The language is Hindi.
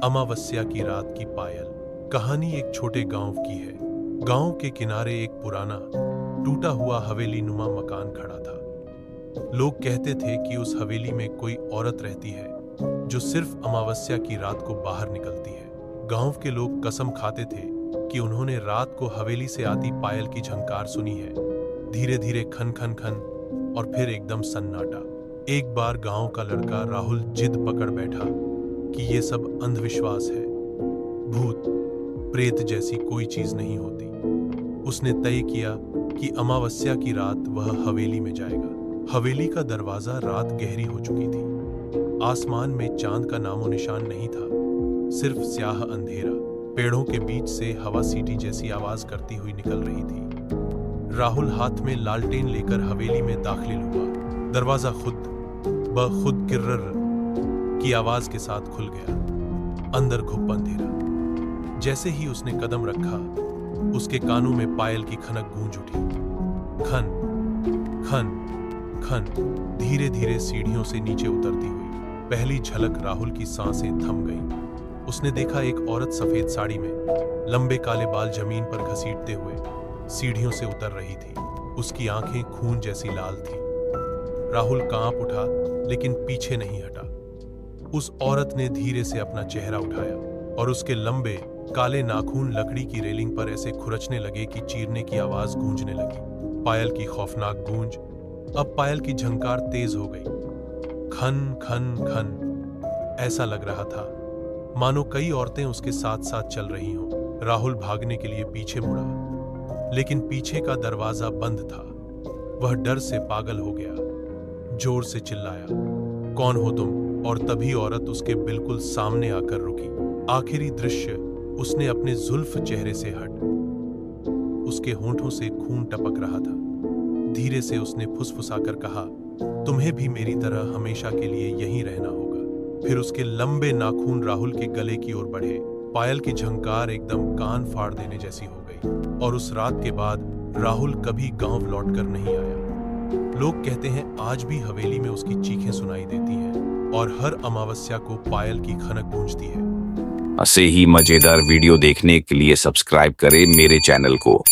अमावस्या की रात की पायल। कहानी एक छोटे गांव की है। गांव के किनारे एक पुराना टूटा हुआ हवेली नुमा मकान खड़ा था। लोग कहते थे कि उस हवेली में कोई औरत रहती है जो सिर्फ अमावस्या की रात को बाहर निकलती है। गांव के लोग कसम खाते थे कि उन्होंने रात को हवेली से आती पायल की झंकार सुनी है। धीरे धीरे खन खन खन और फिर एकदम सन्नाटा। एक बार गांव का लड़का राहुल जिद पकड़ बैठा कि ये सब अंधविश्वास है, भूत प्रेत जैसी कोई चीज नहीं होती। उसने तय किया कि अमावस्या की रात वह हवेली में जाएगा। हवेली का दरवाजा रात गहरी हो चुकी थी। आसमान में चांद का नामो निशान नहीं था, सिर्फ स्याह अंधेरा। पेड़ों के बीच से हवा सीटी जैसी आवाज करती हुई निकल रही थी। राहुल हाथ में लालटेन लेकर हवेली में दाखिल हुआ। दरवाजा खुद ब खुद किर्रर की आवाज के साथ खुल गया। अंदर घुप अंधेरा। जैसे ही उसने कदम रखा, उसके कानों में पायल की खनक गूंज उठी। खन खन खन। धीरे धीरे सीढ़ियों से नीचे उतरती हुई पहली झलक राहुल की सांसें थम गईं। उसने देखा एक औरत सफेद साड़ी में, लंबे काले बाल जमीन पर घसीटते हुए सीढ़ियों से उतर रही थी। उसकी आंखें खून जैसी लाल थी। राहुल कांप उठा, लेकिन पीछे नहीं हटा। उस औरत ने धीरे से अपना चेहरा उठाया और उसके लंबे काले नाखून लकड़ी की रेलिंग पर ऐसे खुरचने लगे कि चीरने की आवाज गूंजने लगी। पायल की खौफनाक गूंज। अब पायल की झंकार तेज हो गई। खन खन खन। ऐसा लग रहा था मानो कई औरतें उसके साथ साथ चल रही हों। राहुल भागने के लिए पीछे मुड़ा, लेकिन पीछे का दरवाजा बंद था। वह डर से पागल हो गया। जोर से चिल्लाया, कौन हो तुम? और तभी औरत उसके बिल्कुल सामने आकर रुकी। आखिरी दृश्य उसने अपने जुल्फ चेहरे से हट। उसके होंठों से खून टपक रहा था। धीरे से उसने फुसफुसाकर कहा, तुम्हें भी मेरी तरह हमेशा के लिए यहीं रहना होगा। फिर उसके लंबे नाखून राहुल के गले की ओर बढ़े। पायल की झंकार एकदम कान फाड़ देने जैसी हो गई। और उस रात के बाद राहुल कभी गांव लौटकर नहीं आया। लोग कहते हैं आज भी हवेली में उसकी चीखें सुनाई देती हैं और हर अमावस्या को पायल की खनक गूंजती है। ऐसे ही मजेदार वीडियो देखने के लिए सब्सक्राइब करें मेरे चैनल को।